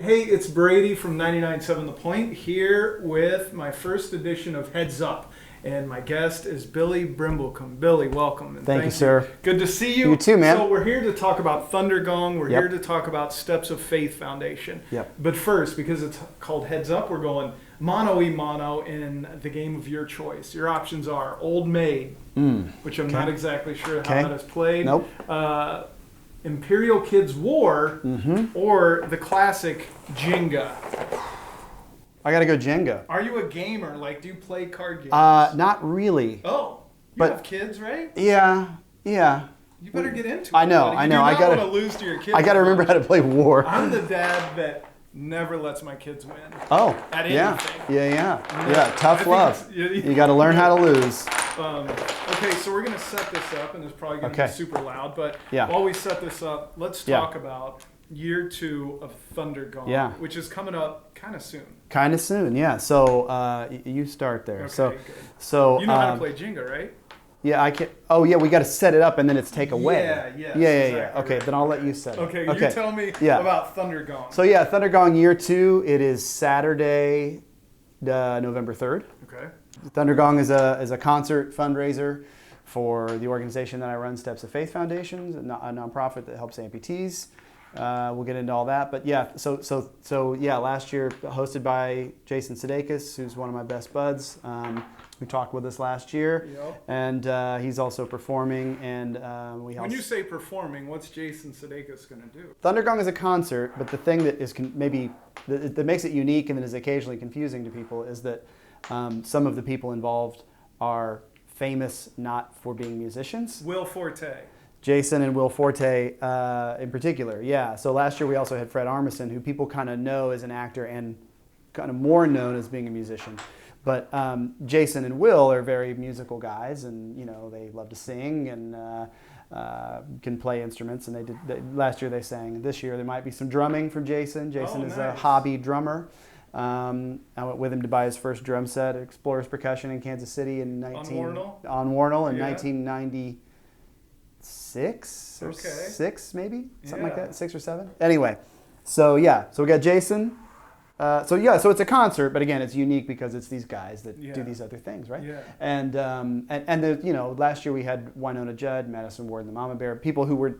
Hey, it's Brady from 99.7 The Point here with my first edition of Heads Up. And my guest is Billy Brimblecom. Billy, welcome. And thank you, sir. Good to see you. You too, man. So we're here to talk about Thundergong. We're here to talk about Steps of Faith Foundation. Yep. But first, because it's called Heads Up, we're going mano-y-mano in the game of your choice. Your options are Old Maid, which I'm not exactly sure how that is played. Nope. Imperial Kids War, or the classic Jenga. I gotta go Jenga. Are you a gamer? Like, do you play card games? Not really. Oh, you have kids, right? Yeah. You better get into it. I know. You do not want to lose to your kids. I gotta remember how to play War. I'm the dad that never lets my kids win. Oh, at anything. Yeah. Tough love. You gotta learn how to lose. Okay, so we're gonna set this up, and it's probably gonna be super loud. But while we set this up, let's talk about year 2 of Thundergong, which is coming up kind of soon. Kind of soon, yeah. So you start there. Okay, so you know how to play Jenga, right? Yeah, I can. Oh, yeah, we got to set it up and then it's take away. Yeah. Okay, then I'll let you set it. Okay, you tell me about Thundergong. So Thundergong year 2. It is Saturday, November 3rd. Okay. Thundergong is a concert fundraiser for the organization that I run, Steps of Faith Foundation, a nonprofit that helps amputees. We'll get into all that, but last year hosted by Jason Sudeikis, who's one of my best buds, who talked with us last year, and he's also performing. And when you say performing, what's Jason Sudeikis going to do? Thundergong is a concert, but the thing that is that makes it unique and that is occasionally confusing to people is that some of the people involved are famous not for being musicians. Will Forte. Jason and Will Forte in particular, yeah. So last year we also had Fred Armisen, who people kind of know as an actor and kind of more known as being a musician. But Jason and Will are very musical guys, and they love to sing and can play instruments. And last year they sang. This year there might be some drumming from Jason. Jason is a hobby drummer. I went with him to buy his first drum set at Explorers Percussion in Kansas City in 1996 or 6 maybe, something like that, 6 or 7. Anyway, so we got Jason. So it's a concert, but again, it's unique because it's these guys that do these other things, right? Yeah. And last year we had Winona Judd, Madison Ward, and the Mama Bear, people who were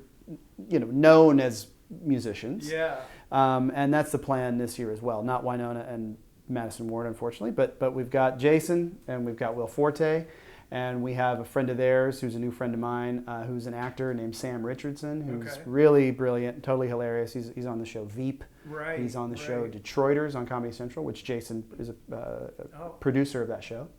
known as musicians. Yeah. And that's the plan this year as well. Not Winona and Madison Ward, unfortunately, but we've got Jason and we've got Will Forte. And we have a friend of theirs who's a new friend of mine, who's an actor named Sam Richardson, who's really brilliant, totally hilarious. He's on the show Veep. Right. He's on the show Detroiters on Comedy Central, which Jason is a producer of that show.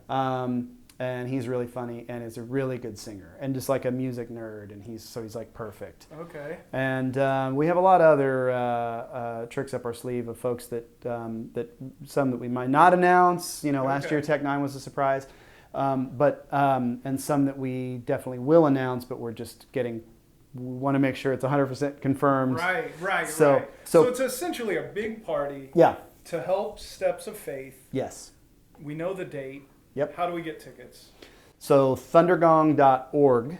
Okay. And he's really funny and is a really good singer and just like a music nerd. And he's like perfect. Okay. And we have a lot of other tricks up our sleeve of folks that some that we might not announce. Last year Tech 9 was a surprise. And some that we definitely will announce, but we want to make sure it's 100% confirmed. Right. So it's essentially a big party to help Steps of Faith. Yes. We know the date. Yep. How do we get tickets? So thundergong.org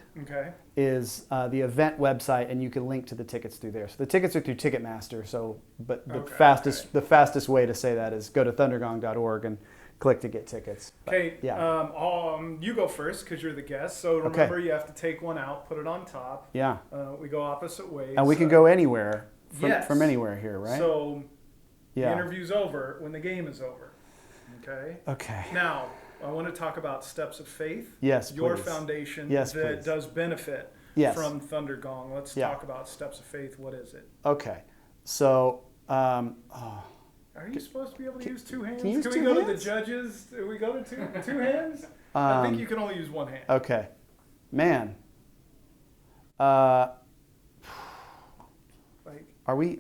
is the event website, and you can link to the tickets through there. So the tickets are through Ticketmaster. But the fastest way to say that is go to thundergong.org and click to get tickets. Okay. You go first because you're the guest. So remember, you have to take one out, put it on top. Yeah. We go opposite ways. And we can go anywhere from anywhere here, right? So the interview's over when the game is over. Okay. Okay. Now I want to talk about Steps of Faith. Yes, your foundation that does benefit from Thundergong. Let's talk about Steps of Faith. What is it? Okay. So. Are you supposed to be able to use 2 hands? Can we go to the judges? Do we go to two hands? I think you can only use 1 hand. Okay. Man. Are we...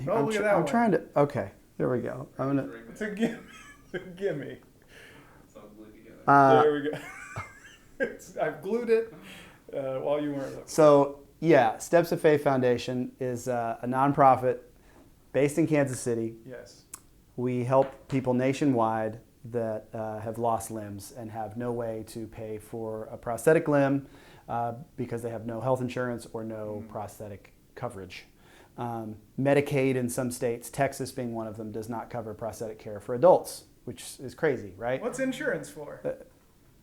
look at that I'm trying to... Okay. There we go. I'm going to... It's a gimme. It's all glued together. There we go. I've glued it while you weren't looking. So, Steps of Faith Foundation is a nonprofit based in Kansas City. Yes. We help people nationwide that have lost limbs and have no way to pay for a prosthetic limb because they have no health insurance or no prosthetic coverage. Medicaid in some states, Texas being one of them, does not cover prosthetic care for adults, which is crazy, right? What's insurance for?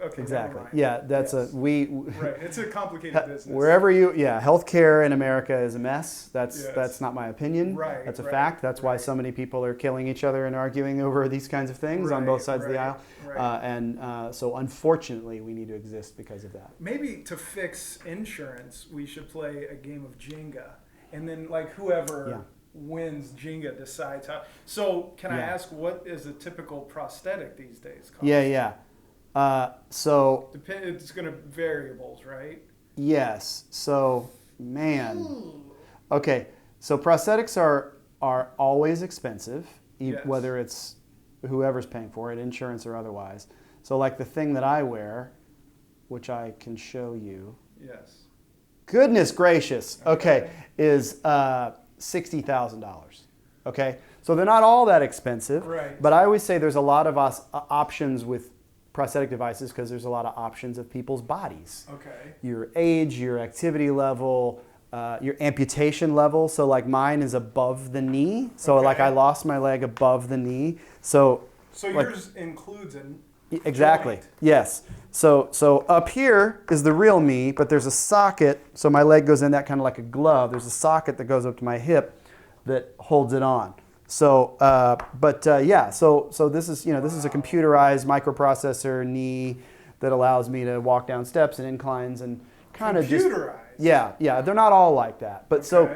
Okay, exactly. Yeah, that's right. It's a complicated business. Wherever healthcare in America is a mess. That's not my opinion. Right. That's a fact. That's why so many people are killing each other and arguing over these kinds of things on both sides of the aisle. Right. So unfortunately, we need to exist because of that. Maybe to fix insurance, we should play a game of Jenga, and then like whoever wins Jenga decides how. So can I ask, what is a typical prosthetic these days cost? Yeah. So it's going to variables, right? Yes. So, man. Okay. So prosthetics are always expensive, whether it's whoever's paying for it, insurance or otherwise. So, like the thing that I wear, which I can show you. Yes. Goodness gracious. Okay, is $60,000. Okay. So they're not all that expensive. Right. But I always say there's a lot of options with prosthetic devices because there's a lot of options of people's bodies. Okay. Your age, your activity level, your amputation level. So like mine is above the knee. So like I lost my leg above the knee. So like, yours includes an exactly. joint. Yes. So up here is the real me, but there's a socket. So my leg goes in that kind of like a glove. There's a socket that goes up to my hip that holds it on. So, so this is, this is a computerized microprocessor knee that allows me to walk down steps and inclines and kind of just. Computerized? Yeah. They're not all like that. But so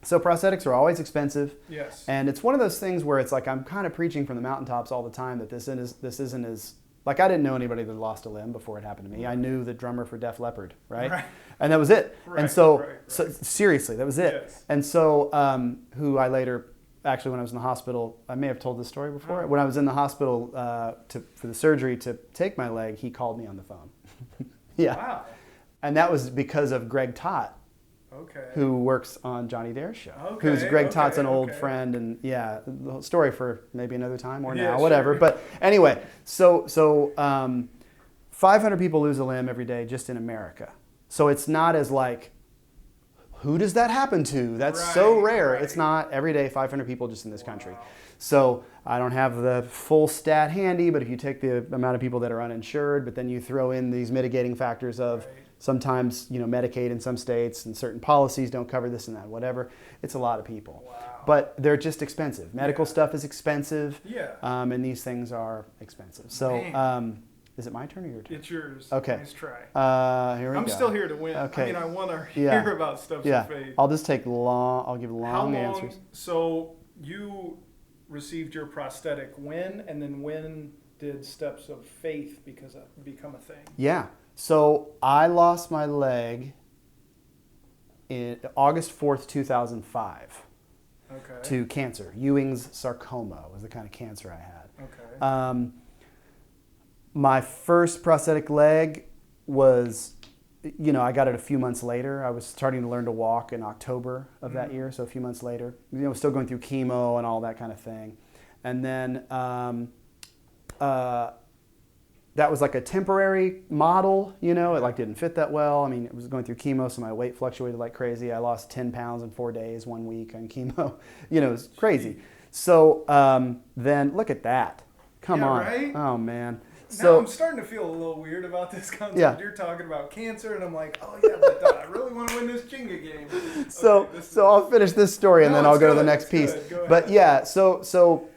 prosthetics are always expensive. Yes. And it's one of those things where it's like I'm kind of preaching from the mountaintops all the time that this isn't as, like I didn't know anybody that lost a limb before it happened to me. I knew the drummer for Def Leppard, right? And that was it. Right, and so seriously, that was it. Yes. And so who I later... Actually, when I was in the hospital, I may have told this story before. When I was in the hospital for the surgery to take my leg, he called me on the phone. Wow. And that was because of Greg Tott, who works on Johnny Dare's show. Greg Tott's an old friend, and the story for maybe another time or now, whatever. Sure. But anyway, so 500 people lose a limb every day just in America. So it's not as like, who does that happen to? That's so rare. It's not every day 500 people just in this country. So I don't have the full stat handy, but if you take the amount of people that are uninsured, but then you throw in these mitigating factors of sometimes, Medicaid in some states and certain policies don't cover this and that, whatever. It's a lot of people. Wow. But they're just expensive. Medical stuff is expensive. Yeah. And these things are expensive. So, is it my turn or your turn? It's yours. Okay. Nice try. Here we go. I'm still here to win. Okay. I mean, I want to hear about steps of faith. I'll just take I'll give long answers. So you received your prosthetic when, and then when did steps of faith become a thing? Yeah. So I lost my leg in August 4th, 2005. To cancer. Ewing's sarcoma was the kind of cancer I had. Okay. My first prosthetic leg was, I got it a few months later. I was starting to learn to walk in October of that year, so a few months later. Still going through chemo and all that kind of thing. And then that was like a temporary model, it like didn't fit that well. I mean, it was going through chemo, so my weight fluctuated like crazy. I lost 10 pounds in 4 days, 1 week on chemo. It was crazy. So then look at that. Come on. Right? Oh, man. Now I'm starting to feel a little weird about this concept. Yeah. You're talking about cancer, and I'm like, but I really want to win this Jenga game. So I'll finish this story, and then I'll go to the next piece. But so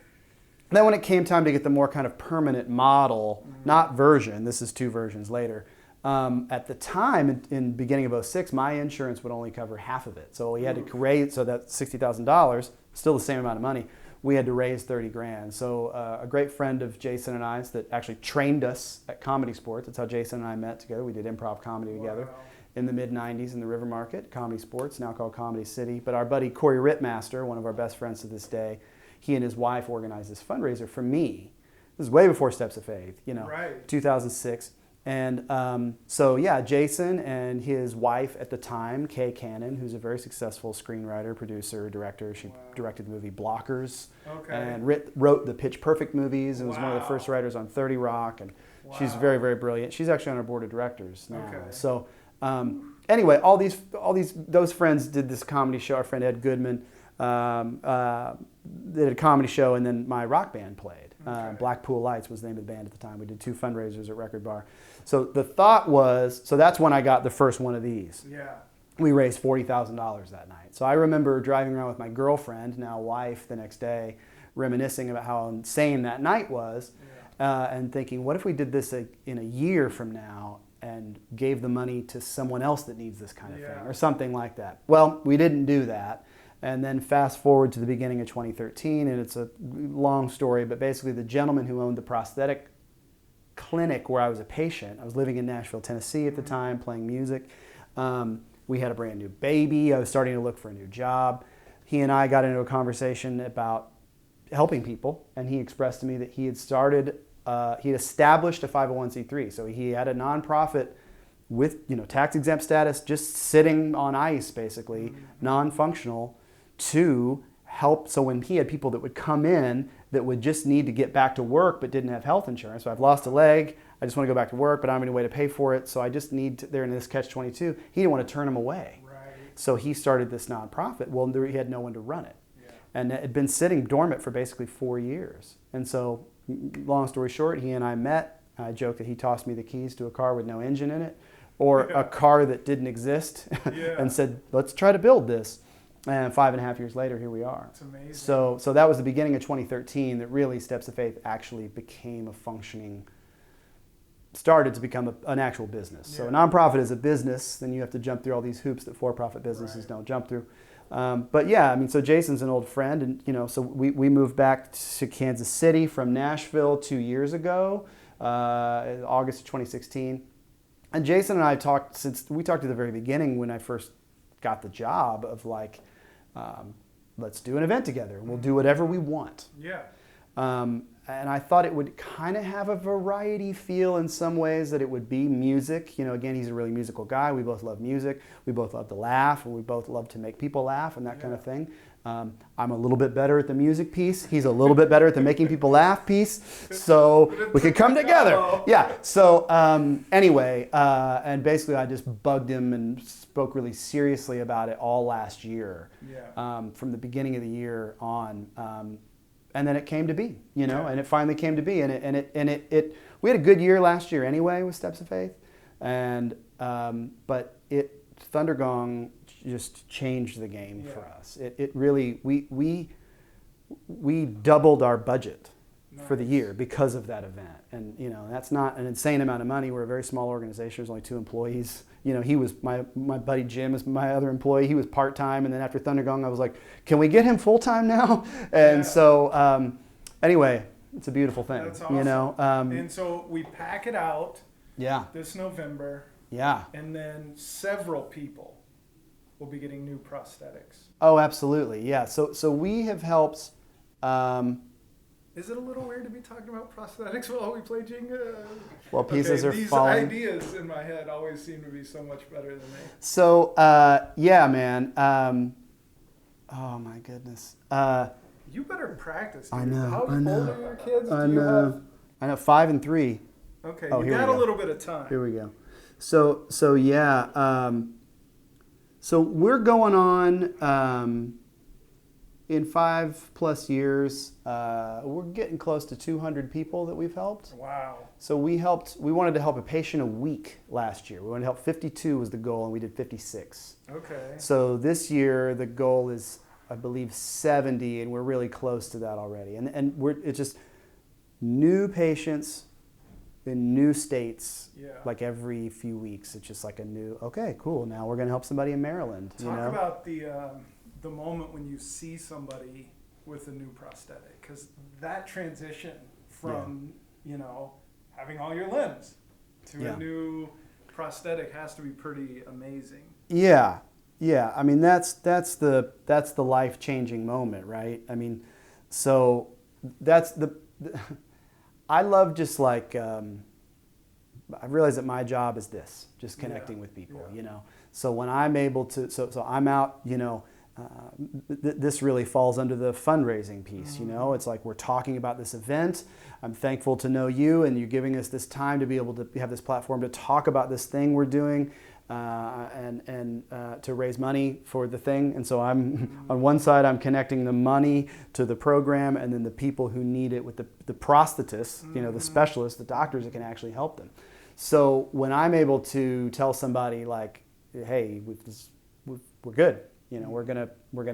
then when it came time to get the more kind of permanent model, not version, this is 2 versions later, at the time, in beginning of 2006, my insurance would only cover half of it. So we had to raise, so that's $60,000, still the same amount of money. We had to raise 30 grand. So a great friend of Jason and I's that actually trained us at Comedy Sports. That's how Jason and I met together. We did improv comedy together in the mid-90s in the River Market, Comedy Sports, now called Comedy City. But our buddy Corey Rittmaster, one of our best friends to this day, he and his wife organized this fundraiser for me. This is way before Steps of Faith, 2006. And Jason and his wife at the time, Kay Cannon, who's a very successful screenwriter, producer, director. She directed the movie Blockers and wrote the Pitch Perfect movies and was one of the first writers on 30 Rock. And she's very, very brilliant. She's actually on our board of directors now. So anyway, those friends did this comedy show. Our friend Ed Goodman did a comedy show, and then my rock band played. Blackpool Lights was the name of the band at the time. We did 2 fundraisers at Record Bar. So the thought was, so that's when I got the first one of these. Yeah. We raised $40,000 that night. So I remember driving around with my girlfriend, now wife, the next day, reminiscing about how insane that night was, and thinking, what if we did this in a year from now and gave the money to someone else that needs this kind of thing, or something like that. Well, we didn't do that. And then fast forward to the beginning of 2013, and it's a long story, but basically the gentleman who owned the prosthetic clinic where I was a patient, I was living in Nashville, Tennessee at the time, playing music. We had a brand new baby. I was starting to look for a new job. He and I got into a conversation about helping people, and he expressed to me that he had established a 501c3. So he had a nonprofit with tax exempt status, just sitting on ice, basically, non-functional, to help. So when he had people that would come in that would just need to get back to work but didn't have health insurance. So I've lost a leg, I just want to go back to work, but I don't have any way to pay for it. So I just need to, they're in this catch-22. He didn't want to turn them away. Right. So he started this nonprofit. Well, he had no one to run it. Yeah. And it had been sitting dormant for basically 4 years. And so, long story short, he and I met. I joked that he tossed me the keys to a car with no engine in it, or a car that didn't exist, and said, let's try to build this. And 5.5 years later, here we are. It's amazing. So that was the beginning of 2013 that really Steps of Faith actually became a functioning, started to become an actual business. So a nonprofit is a business, then you have to jump through all these hoops that for-profit businesses don't jump through. But yeah, I mean, so Jason's an old friend, and so we moved back to Kansas City from Nashville 2 years ago, August of 2016. And Jason and I talked at the very beginning when I first got the job of like, let's do an event together. We'll do whatever we want. Yeah. And I thought it would kind of have a variety feel in some ways, that it would be music. Again, he's a really musical guy. We both love music. We both love to laugh, and we both love to make people laugh and that kind of thing. I'm a little bit better at the music piece. He's a little bit better at the making people laugh piece. So we could come together. Yeah. So anyway, and basically I just bugged him and spoke really seriously about it all last year, from the beginning of the year on. And then it came to be, and it finally came to be. And we had a good year last year anyway with Steps of Faith. And, but Thundergong just changed the game for us. It really, we doubled our budget for the year because of that event. And, that's not an insane amount of money. We're a very small organization. There's only 2 employees. He was, my buddy Jim is my other employee. He was part-time. And then after Thundergong, I was like, can we get him full-time now? And so, anyway, it's a beautiful thing. That's awesome. And so we pack it out this November. Yeah. And then several people will be getting new prosthetics. Oh, absolutely. Yeah. So we have helped. Is it a little weird to be talking about prosthetics while we play Jenga? Well, pieces are falling. These ideas in my head always seem to be so much better than they. So, yeah, man. Oh, my goodness. You better practice. Dude. I know. How old are your kids? I know. 5 and 3. Okay, you got a little bit of time. Here we go. So yeah. So we're going on in 5+ years. We're getting close to 200 people that we've helped. Wow. So we wanted to help a patient a week last year. We wanted to help 52 was the goal, and we did 56. Okay. So this year the goal is, I believe, 70, and we're really close to that already. And it's just new patients in new states, like every few weeks. It's just like a new, okay, cool, now we're going to help somebody in Maryland. Talk about the moment when you see somebody with a new prosthetic, because that transition from, having all your limbs to a new prosthetic has to be pretty amazing. Yeah. Yeah. I mean, that's the life-changing moment, right? I mean, so that's I love just like, I realize that my job is this, just connecting with people, So when I'm able to, so I'm out, this really falls under the fundraising piece, It's like we're talking about this event. I'm thankful to know you, and you're giving us this time to be able to have this platform to talk about this thing we're doing. and to raise money for the thing. And so I'm on one side, I'm connecting the money to the program, and then the people who need it with the prosthetists, the specialists, the doctors that can actually help them. So when I'm able to tell somebody like, hey, we're good, we're gonna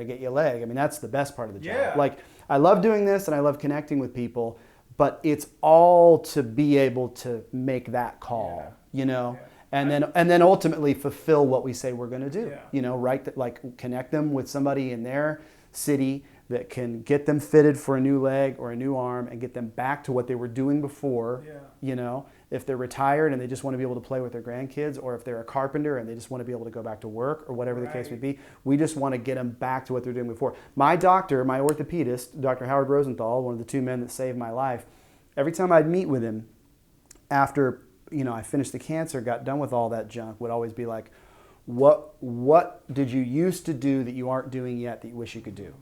get you a leg. I mean, that's the best part of the job. Yeah. Like, I love doing this and I love connecting with people, but it's all to be able to make that call, Yeah. and then ultimately fulfill what we say we're going to do. Yeah. Right? Like, connect them with somebody in their city that can get them fitted for a new leg or a new arm and get them back to what they were doing before. Yeah. If they're retired and they just want to be able to play with their grandkids, or if they're a carpenter and they just want to be able to go back to work, or whatever the case may be, we just want to get them back to what they're doing before. My doctor, my orthopedist, Dr. Howard Rosenthal, one of the two men that saved my life, every time I'd meet with him after I finished the cancer, got done with all that junk, would always be like, what did you used to do that you aren't doing yet that you wish you could do?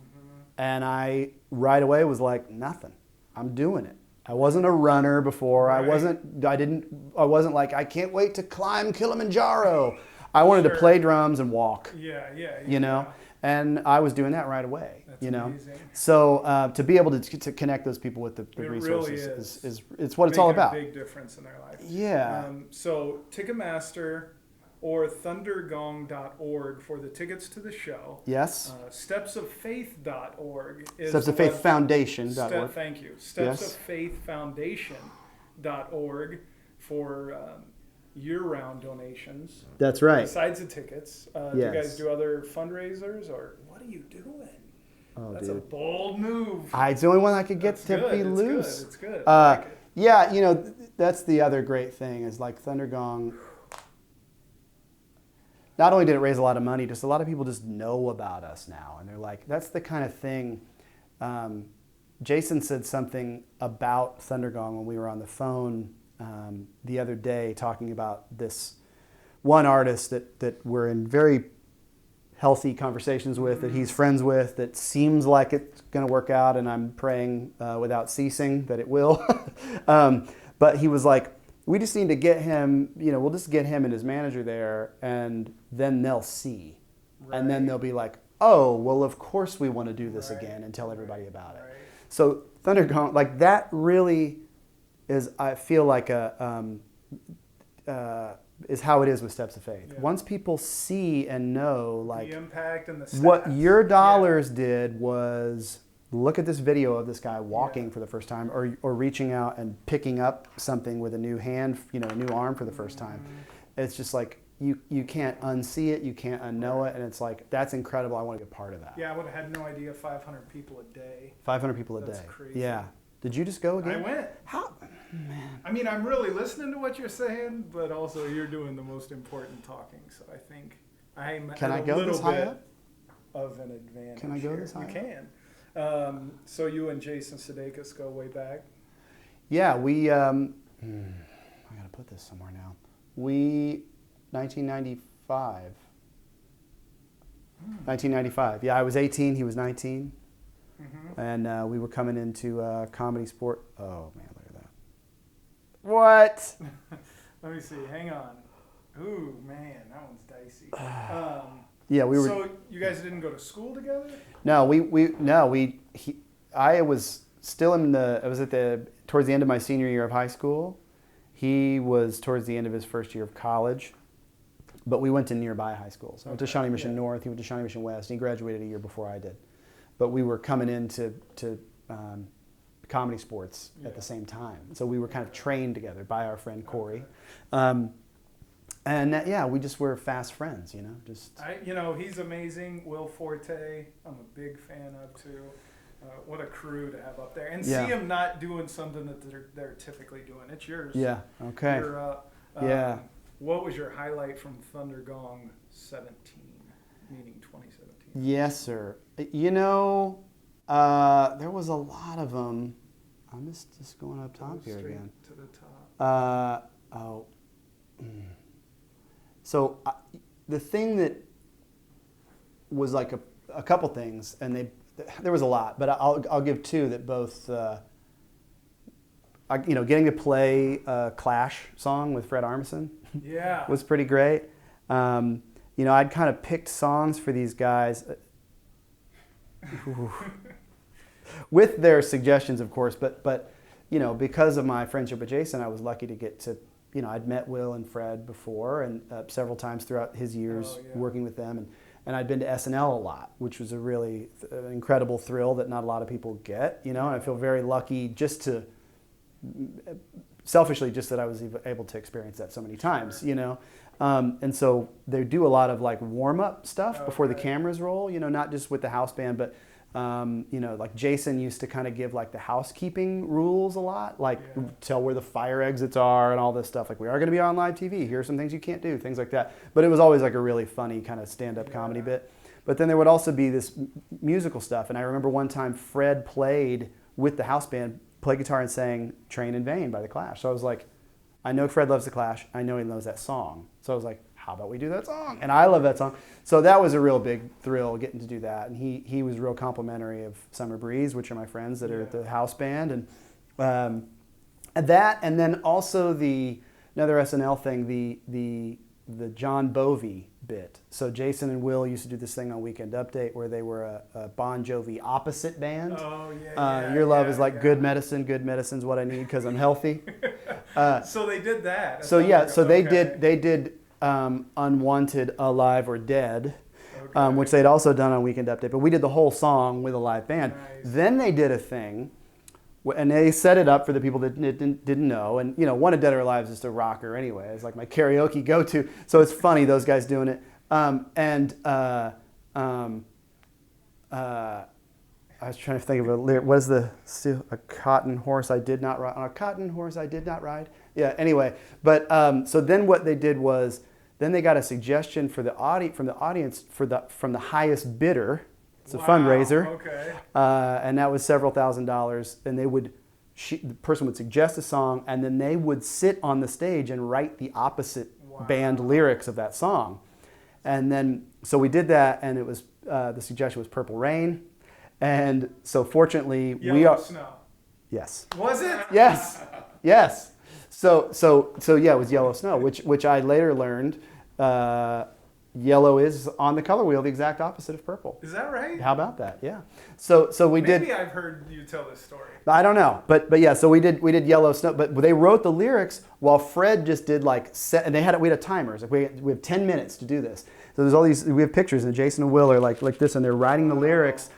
And I right away was like, nothing. I'm doing it. I wasn't a runner before. Right. I wasn't like, I can't wait to climb Kilimanjaro. I wanted to play drums and walk. Yeah. And I was doing that right away. That's amazing. So to be able to connect those people with the resources really is it's what it's all about. A big difference in their life. Yeah. So Ticketmaster or thundergong.org for the tickets to the show. Yes. Stepsoffaith.org is Stepsoffaithfoundation.org. Thank you. Stepsoffaithfoundation.org for year-round donations. That's right. Besides the tickets, do you guys do other fundraisers, or what are you doing? Oh, That's dude. A bold move. It's the only one I could get to be loose. It's good. I like it. Yeah, that's the other great thing is like Thundergong. Not only did it raise a lot of money, just a lot of people just know about us now. And they're like, that's the kind of thing. Jason said something about Thundergong when we were on the phone the other day talking about this one artist that we're in very healthy conversations with, that he's friends with, that seems like it's going to work out, and I'm praying without ceasing that it will. But he was like, we just need to get him, we'll just get him and his manager there, and then they'll see. Right. And then they'll be like, oh, well, of course we want to do this again and tell everybody about it. Right. So Thundergong, like that really is, I feel like is how it is with Steps of Faith. Yeah. Once people see and know, like, the impact and the stats. What your dollars did was look at this video of this guy walking for the first time, or reaching out and picking up something with a new hand, a new arm for the first time. It's just like, you can't unsee it, you can't unknow it, and it's like, that's incredible. I want to be a part of that. Yeah, I would have had no idea 500 people a day. 500 people a day. That's crazy. Yeah. Did you just go again? I went. How? Man. I mean, I'm really listening to what you're saying, but also you're doing the most important talking, so I think I'm Can I at a go little this high bit up? of an advantage. Can I go here. this high You up? can. So you and Jason Sudeikis go way back? Yeah, we, I gotta put this somewhere now. 1995. 1995. Yeah, I was 18, he was 19. Mm-hmm. And we were coming into Comedy Sport. Oh, man, look at that. What? Let me see. Hang on. Ooh, man, that one's dicey. Yeah, we were. So you guys didn't go to school together? No, I was still towards the end of my senior year of high school. He was towards the end of his first year of college, but we went to nearby high schools. I went to Shawnee Mission North. He went to Shawnee Mission West. He graduated a year before I did, but we were coming into Comedy Sports at the same time. So we were kind of trained together by our friend Corey. And we just were fast friends, he's amazing. Will Forte, I'm a big fan of too. What a crew to have up there, and see him not doing something that they're typically doing. It's yours. Yeah. Okay. What was your highlight from Thundergong 17, meaning 2017? Yes, sir. There was a lot of them. I'm just going up top here again. To the top. So the thing that was like a couple things, and there was a lot, but I'll give two that both, getting to play a Clash song with Fred Armisen was pretty great. I'd kind of picked songs for these guys with their suggestions, of course, but because of my friendship with Jason, I was lucky to get to, I'd met Will and Fred before and several times throughout his years working with them, and I'd been to SNL a lot, which was a really incredible thrill that not a lot of people get, and I feel very lucky selfishly just that I was able to experience that so many times, and so they do a lot of like warm-up stuff before the cameras roll, not just with the house band, but like Jason used to kind of give like the housekeeping rules a lot, like tell where the fire exits are and all this stuff. Like, we are going to be on live TV. Here are some things you can't do, things like that. But it was always like a really funny kind of stand-up comedy bit. But then there would also be this musical stuff. And I remember one time Fred played with the house band, played guitar and sang Train in Vain by The Clash. So I was like, I know Fred loves The Clash. I know he loves that song. So I was like, how about we do that song? And I love that song. So that was a real big thrill getting to do that. And he was real complimentary of Summer Breeze, which are my friends that are at the house band. And that, and then also another SNL thing, the John Bovey bit. So Jason and Will used to do this thing on Weekend Update where they were a Bon Jovi opposite band. Oh, yeah. Your love is like good medicine. Good medicine's what I need because I'm healthy. So they did that. So they did Unwanted, Alive, or Dead, which they'd also done on Weekend Update. But we did the whole song with a live band. Nice. Then they did a thing, and they set it up for the people that didn't know. And, Wanted, Dead, or Alive is just a rocker anyway. It's like my karaoke go-to. So it's funny, those guys doing it. I was trying to think of a lyric. What is a cotton horse I did not ride? On a cotton horse I did not ride. Yeah. Anyway, but so then what they did was then they got a suggestion from the audience from the highest bidder. It's a fundraiser. Okay. And that was several $1,000s. And the person would suggest a song, and then they would sit on the stage and write the opposite band lyrics of that song. And then so we did that, and it was the suggestion was Purple Rain. And so fortunately Yellow Snow. Yes. Was it? Yes. So yeah, it was Yellow Snow, which I later learned yellow is on the color wheel the exact opposite of purple. Is that right? How about that? Yeah. So we did. Maybe I've heard you tell this story. I don't know, but yeah. So we did Yellow Snow, but they wrote the lyrics while Fred just did and we had timers. Like we have 10 minutes to do this. So there's all these. We have pictures, and Jason and Will are like this, and they're writing the lyrics.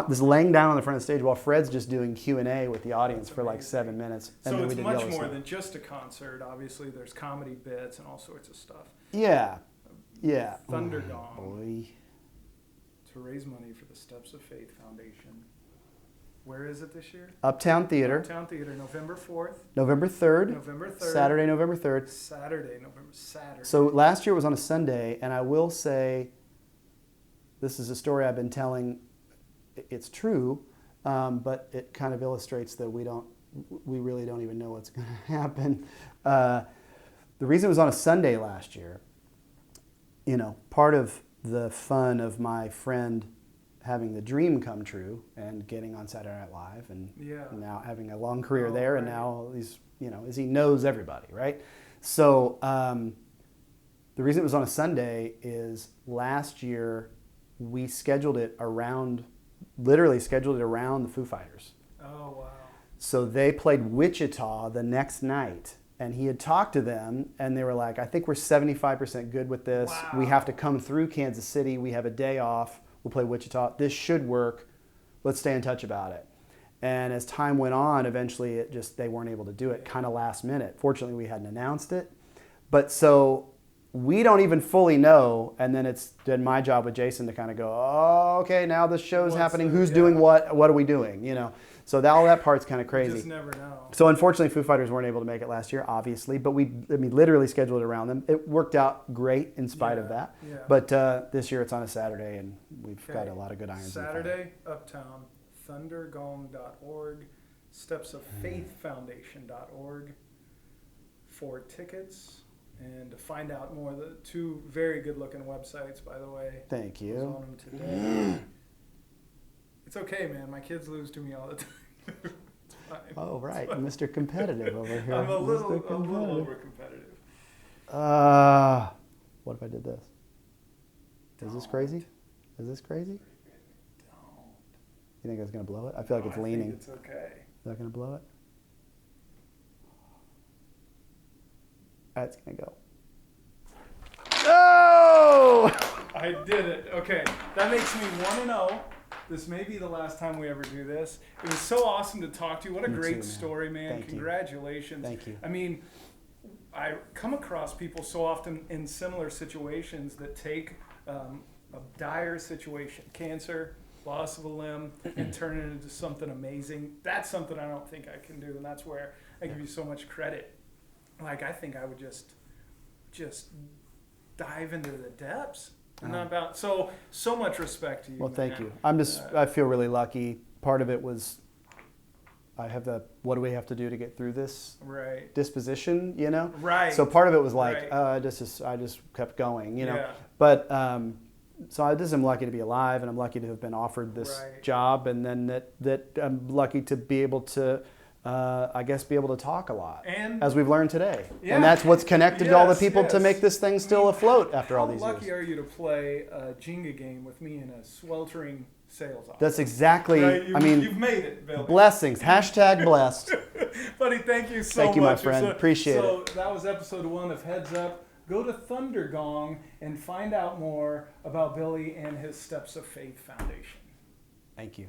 Just laying down on the front of the stage while Fred's just doing Q&A with the audience for like 7 minutes. And so it's much more than just a concert. Obviously, there's comedy bits and all sorts of stuff. Yeah. Thundergong. Oh, boy. To raise money for the Steps of Faith Foundation. Where is it this year? Uptown Theater. Uptown Theater, November 4th. November 3rd. November 3rd. Saturday, November 3rd. Saturday. So last year was on a Sunday, and I will say, this is a story I've been telling. It's true, but it kind of illustrates that we really don't even know what's going to happen. The reason it was on a Sunday last year, part of the fun of my friend having the dream come true and getting on Saturday Night Live and now having a long career there, and now he's, is he knows everybody, right? So the reason it was on a Sunday is last year we literally scheduled it around the Foo Fighters. Oh, wow. So they played Wichita the next night, and he had talked to them, and they were like, I think we're 75% good with this. Wow. We have to come through Kansas City. We have a day off. We'll play Wichita. This should work. Let's stay in touch about it. And as time went on, eventually they weren't able to do it kind of last minute. Fortunately, we hadn't announced it. But so we don't even fully know, and then it's then my job with Jason to kind of go, oh, okay, now the show's happening. Who's doing what? What are we doing? So all that part's kind of crazy. You just never know. So unfortunately, Foo Fighters weren't able to make it last year, obviously, but we literally scheduled it around them. It worked out great in spite of that. Yeah. But this year it's on a Saturday, and we've got a lot of good irons. Saturday, Uptown, Thundergong.org, StepsOfFaithFoundation.org for tickets. And to find out more, the two very good-looking websites, by the way. Thank you. I was on them today. It's okay, man. My kids lose to me all the time. Oh, right. Mr. Competitive over here. I'm a little over-competitive. What if I did this? Is this crazy? Is this crazy? Don't. You think it's going to blow it? I feel like it's leaning. It's okay. Is that going to blow it? That's going to go. Oh! I did it. Okay. That makes me 1-0. This may be the last time we ever do this. It was so awesome to talk to you. What a great story, man. Congratulations. Thank you. I mean, I come across people so often in similar situations that take a dire situation, cancer, loss of a limb, and turn it into something amazing. That's something I don't think I can do, and that's where I give you so much credit. Like, I think I would just dive into the depths. And about so much respect to you. Well, thank you. I feel really lucky. Part of it was I have what do we have to do to get through this disposition, you know? Right. So part of it was like I just kept going, you know. Yeah. But so I just am lucky to be alive, and I'm lucky to have been offered this job, and then that I'm lucky to be able to I guess be able to talk a lot, and as we've learned today. Yeah. And that's what's connected all the people to make this thing still afloat after all these years. How lucky are you to play a Jenga game with me in a sweltering sales office? That's exactly, you've made it, Billy. Blessings. Hashtag blessed. Buddy, thank you so much. Thank you, my friend. Appreciate it. So that was episode 1 of Heads Up. Go to Thundergong and find out more about Billy and his Steps of Faith Foundation. Thank you.